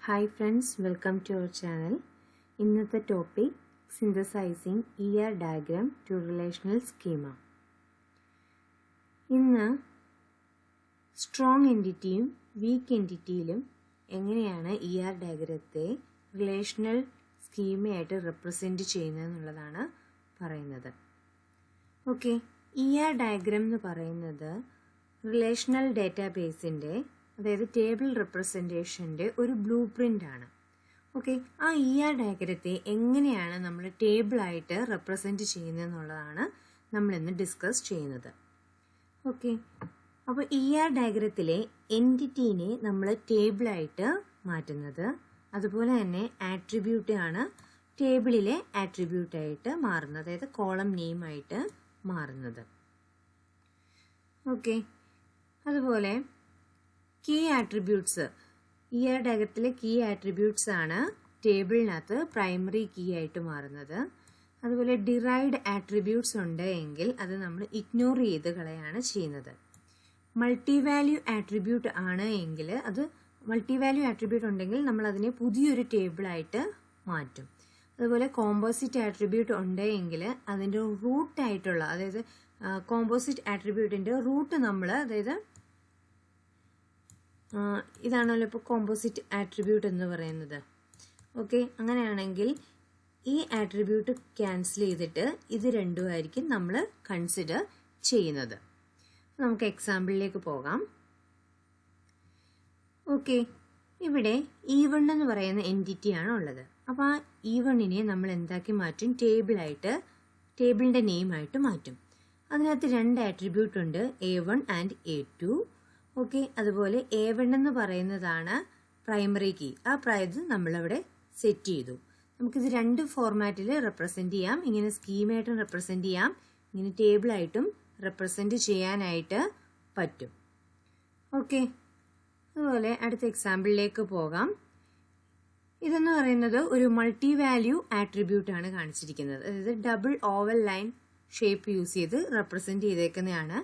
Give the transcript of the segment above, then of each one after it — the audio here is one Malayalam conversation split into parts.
Hi friends, welcome to our channel. ഇന്നത്തെ topic synthesising ER diagram to relational schema. ഇന്ന് സ്ട്രോങ് എൻറ്റിറ്റിയും വീക്ക് എൻറ്റിറ്റിയിലും എങ്ങനെയാണ് ER ഡയഗ്രത്തെ റിലേഷണൽ സ്കീമയായിട്ട് റെപ്രസെൻറ്റ് ചെയ്യുന്നതെന്നുള്ളതാണ് പറയുന്നത്. ഓക്കെ, ER ഡയഗ്രാം എന്ന് പറയുന്നത് റിലേഷണൽ ഡേറ്റാബേസിൻ്റെ അതായത് ടേബിൾ റെപ്രസെൻറ്റേഷൻ്റെ ഒരു ബ്ലൂ പ്രിൻ്റ് ആണ്. ഓക്കെ, ആ ER ഡയഗ്രത്തെ എങ്ങനെയാണ് നമ്മൾ ടേബിളായിട്ട് റെപ്രസെൻറ്റ് ചെയ്യുന്നതെന്നുള്ളതാണ് നമ്മളിന്ന് ഡിസ്കസ് ചെയ്യുന്നത്. ഓക്കെ, അപ്പോൾ ER ഡയഗ്രത്തിലെ എൻറ്റിറ്റീനെ നമ്മൾ ടേബിളായിട്ട് മാറ്റുന്നത്, അതുപോലെ തന്നെ ആട്രിബ്യൂട്ട് ആണ് ടേബിളിലെ ആട്രിബ്യൂട്ടായിട്ട് മാറുന്നത്, അതായത് കോളം നെയിമായിട്ട് മാറുന്നത്. ഓക്കെ, അതുപോലെ കീ ആട്രിബ്യൂട്ട്സ്, ER ഡയഗ്രത്തിലെ കീ ആട്രിബ്യൂട്ട്സ് ആണ് ടേബിളിനകത്ത് പ്രൈമറി കീ ആയിട്ട് മാറുന്നത്. അതുപോലെ ഡിറൈവ്ഡ് ആട്രിബ്യൂട്ട്സ് ഉണ്ട് എങ്കിൽ അത് നമ്മൾ ഇഗ്നോർ ചെയ്ത് കളയാണ് ചെയ്യുന്നത്. മൾട്ടി വാല്യൂ ആട്രിബ്യൂട്ട് ആണ് എങ്കിൽ അത് മൾട്ടി വാല്യൂ ആട്രിബ്യൂട്ട് ഉണ്ടെങ്കിൽ നമ്മൾ അതിനെ പുതിയൊരു ടേബിളായിട്ട് മാറ്റും. അതുപോലെ കോമ്പോസിറ്റ് ആട്രിബ്യൂട്ട് ഉണ്ട് എങ്കിൽ അതിൻ്റെ റൂട്ടായിട്ടുള്ള, അതായത് കോമ്പോസിറ്റ് ആട്രിബ്യൂട്ടിൻ്റെ റൂട്ട് നമ്മൾ, അതായത് ഇതാണല്ലോ ഇപ്പോൾ കോമ്പോസിറ്റ് ആട്രിബ്യൂട്ട് എന്ന് പറയുന്നത്. ഓക്കെ, അങ്ങനെയാണെങ്കിൽ ഈ ആട്രിബ്യൂട്ട് ക്യാൻസൽ ചെയ്തിട്ട് ഇത് രണ്ടുമായിരിക്കും നമ്മൾ കൺസിഡർ ചെയ്യുന്നത്. നമുക്ക് എക്സാമ്പിളിലേക്ക് പോകാം. ഓക്കെ, ഇവിടെ E1 എന്ന് പറയുന്ന എൻറ്റിറ്റിയാണ് ഉള്ളത്. അപ്പോൾ ആ E1നെ നമ്മൾ എന്താക്കി മാറ്റും? ടേബിളിൻ്റെ നെയിമായിട്ട് മാറ്റും. അതിനകത്ത് രണ്ട് ആട്രിബ്യൂട്ട് ഉണ്ട്, A1 ആൻഡ് A2. ഓക്കെ, അതുപോലെ A1 എന്ന് പറയുന്നതാണ് പ്രൈമറി കീ. ആ ഇത് നമ്മളവിടെ സെറ്റ് ചെയ്തു. നമുക്കിത് രണ്ട് ഫോർമാറ്റിൽ റെപ്രസെൻറ്റ് ചെയ്യാം. ഇങ്ങനെ സ്കീമായിട്ടും റെപ്രസെൻറ്റ് ചെയ്യാം, ഇങ്ങനെ ടേബിളായിട്ടും റെപ്രസെൻറ്റ് ചെയ്യാനായിട്ട് പറ്റും. ഓക്കെ, അതുപോലെ അടുത്ത എക്സാമ്പിളിലേക്ക് പോകാം. ഇതെന്ന് പറയുന്നത് ഒരു മൾട്ടി വാല്യൂ ആട്രിബ്യൂട്ടാണ് കാണിച്ചിരിക്കുന്നത്. അതായത് double oval line shape use ചെയ്ത് റെപ്രസെൻറ്റ് ചെയ്തേക്കുന്നതാണ്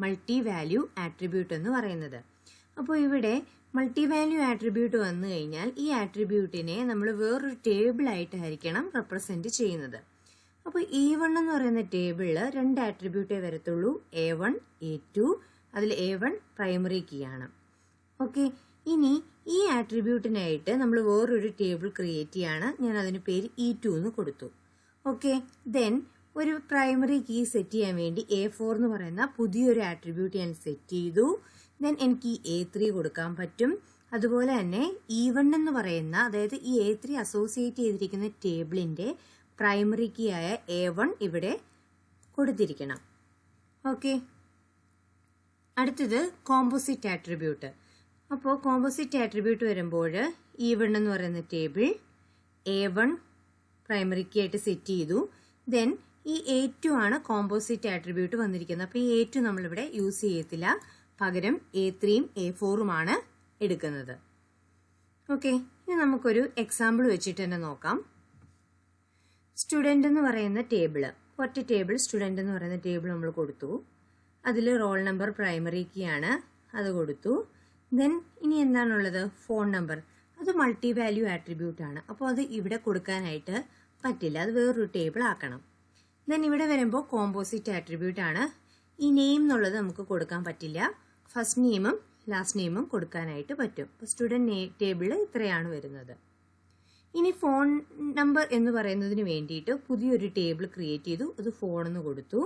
മൾട്ടി വാല്യൂ ആട്രിബ്യൂട്ട് എന്ന് പറയുന്നത്. അപ്പോൾ ഇവിടെ മൾട്ടി വാല്യൂ ആട്രിബ്യൂട്ട് വന്നു കഴിഞ്ഞാൽ ഈ ആട്രിബ്യൂട്ടിനെ നമ്മൾ വേറൊരു ടേബിളായിട്ടായിരിക്കണം റെപ്രസെൻറ്റ് ചെയ്യുന്നത്. അപ്പോൾ E1 എന്ന് പറയുന്ന ടേബിളിൽ രണ്ട് ആട്രിബ്യൂട്ടേ വരത്തുള്ളൂ, A1, A2. അതിൽ A1 പ്രൈമറി കീ ആണ്. ഓക്കെ, ഇനി ഈ ആട്രിബ്യൂട്ടിനായിട്ട് നമ്മൾ വേറൊരു ടേബിൾ ക്രിയേറ്റ് ചെയ്യാണ്. ഞാൻ അതിന് പേര് E2 എന്ന് കൊടുത്തു. ഓക്കെ, ദെൻ ഒരു പ്രൈമറി കീ സെറ്റ് ചെയ്യാൻ വേണ്ടി A4 എന്ന് പറയുന്ന പുതിയൊരു ആട്രിബ്യൂട്ട് ഞാൻ സെറ്റ് ചെയ്തു. ദെൻ എനിക്ക് A3 കൊടുക്കാൻ പറ്റും. അതുപോലെ തന്നെ E1 എന്ന് പറയുന്ന, അതായത് ഈ A3 അസോസിയേറ്റ് ചെയ്തിരിക്കുന്ന ടേബിളിന്റെ പ്രൈമറി കീ ആയ A1 ഇവിടെ കൊടുത്തിരിക്കണം. ഓക്കെ, അടുത്തത് കോമ്പോസിറ്റ് ആട്രിബ്യൂട്ട്. അപ്പോൾ കോമ്പോസിറ്റ് ആട്രിബ്യൂട്ട് വരുമ്പോൾ E1 എന്ന് പറയുന്ന ടേബിൾ A1 പ്രൈമറി കീ ആയിട്ട് സെറ്റ് ചെയ്തു. ദെൻ ഈ A2 ആണ് കോമ്പോസിറ്റ് ആട്രിബ്യൂട്ട് വന്നിരിക്കുന്നത്. അപ്പോൾ ഈ A2 നമ്മളിവിടെ യൂസ് ചെയ്യത്തില്ല, പകരം A3യും A4ഉം ആണ് എടുക്കുന്നത്. ഓക്കെ, ഇനി നമുക്കൊരു എക്സാമ്പിൾ വെച്ചിട്ട് തന്നെ നോക്കാം. സ്റ്റുഡൻറ് എന്ന് പറയുന്ന ടേബിള്, ഒറ്റ ടേബിൾ സ്റ്റുഡൻറ് എന്ന് പറയുന്ന ടേബിൾ നമ്മൾ കൊടുത്തു. അതിൽ റോൾ നമ്പർ പ്രൈമറി കീ ആണ്, അത് കൊടുത്തു. ദെൻ ഇനി എന്താണുള്ളത്? Phone number. അത് മൾട്ടി വാല്യൂ ആട്രിബ്യൂട്ട് ആണ്. അപ്പോൾ അത് ഇവിടെ കൊടുക്കാനായിട്ട് പറ്റില്ല, അത് വേറൊരു ടേബിൾ ആക്കണം. ദെൻ ഇവിടെ വരുമ്പോൾ കോമ്പോസിറ്റ് ആട്രിബ്യൂട്ട് ആണ്. ഈ നെയിം എന്നുള്ളത് നമുക്ക് കൊടുക്കാൻ പറ്റില്ല, ഫസ്റ്റ് നെയിമും ലാസ്റ്റ് നെയിമും കൊടുക്കാനായിട്ട് പറ്റും. അപ്പോൾ സ്റ്റുഡൻറ് ടേബിളിൽ ഇത്രയാണ് വരുന്നത്. ഇനി ഫോൺ നമ്പർ എന്ന് പറയുന്നതിന് വേണ്ടിയിട്ട് പുതിയൊരു ടേബിൾ ക്രിയേറ്റ് ചെയ്തു, അത് ഫോൺ എന്ന് കൊടുത്തു.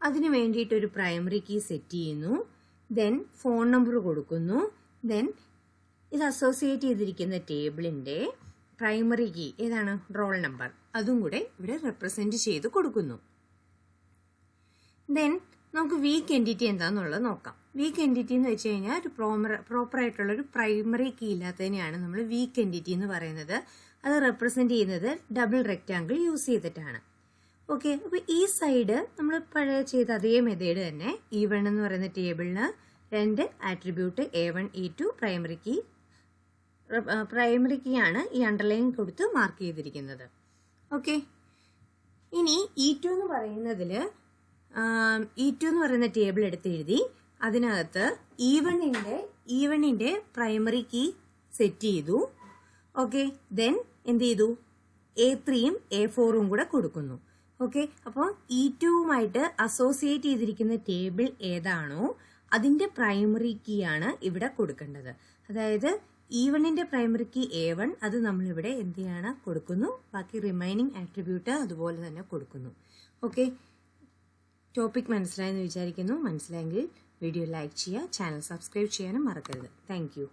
അതിന് വേണ്ടിയിട്ട് ഒരു പ്രൈമറി കീ സെറ്റ് ചെയ്യുന്നു, ദെൻ ഫോൺ നമ്പർ കൊടുക്കുന്നു. ദെൻ ഇത് അസോസിയേറ്റ് ചെയ്തിരിക്കുന്ന ടേബിളിന്റെ പ്രൈമറി കീ ഏതാണ്? Roll number. അതും കൂടെ ഇവിടെ റെപ്രസെന്റ് ചെയ്ത് കൊടുക്കുന്നു. ദെൻ നമുക്ക് വീക്ക് എൻറ്റിറ്റി എന്താണെന്നുള്ളത് നോക്കാം. വീക്ക് എൻറ്റിറ്റി എന്ന് വെച്ച് കഴിഞ്ഞാൽ ഒരു പ്രോപ്പർ ആയിട്ടുള്ള ഒരു പ്രൈമറി കീ ഇല്ലാത്തതിനെയാണ് നമ്മൾ വീക്ക് എൻറ്റിറ്റി എന്ന് പറയുന്നത്. അത് റെപ്രസെന്റ് ചെയ്യുന്നത് ഡബിൾ റെക്റ്റാങ്കിൾ യൂസ് ചെയ്തിട്ടാണ്. ഓക്കെ, അപ്പോൾ ഈ സൈഡ് നമ്മൾ പഴയ ചെയ്ത അതേ മെത്തേഡ് തന്നെ E1 എന്ന് പറയുന്ന ടേബിളിന് രണ്ട് attribute A1, E2 primary key ആണ് ഈ അണ്ടർലൈൻ കൊടുത്ത് മാർക്ക് ചെയ്തിരിക്കുന്നത്. ഓക്കെ, ഇനി E2 എന്ന് പറയുന്ന ടേബിൾ എടുത്ത് എഴുതി. അതിനകത്ത് E1ന്റെ പ്രൈമറി കീ സെറ്റ് ചെയ്തു. ഓക്കെ, ദെൻ എന്ത് ചെയ്തു, A3യും A4ഉം കൂടെ കൊടുക്കുന്നു. ഓക്കെ, അപ്പോൾ E2വുമായിട്ട് അസോസിയേറ്റ് ചെയ്തിരിക്കുന്ന ടേബിൾ ഏതാണോ അതിന്റെ പ്രൈമറി കീ ആണ് ഇവിടെ കൊടുക്കേണ്ടത്. അതായത് E1ന്റെ പ്രൈമറി കീ A1, അത് നമ്മളിവിടെ എന്ത് ചെയ്യാണ് കൊടുക്കുന്നു, ബാക്കി റിമൈനിങ് ആട്രിബ്യൂട്ട് അതുപോലെ തന്നെ കൊടുക്കുന്നു. ഓക്കെ, ടോപ്പിക് മനസ്സിലായെന്ന് വിചാരിക്കുന്നു. മനസ്സിലായെങ്കിൽ വീഡിയോ ലൈക്ക് ചെയ്യുക, ചാനൽ സബ്സ്ക്രൈബ് ചെയ്യാനും മറക്കരുത്. Thank you.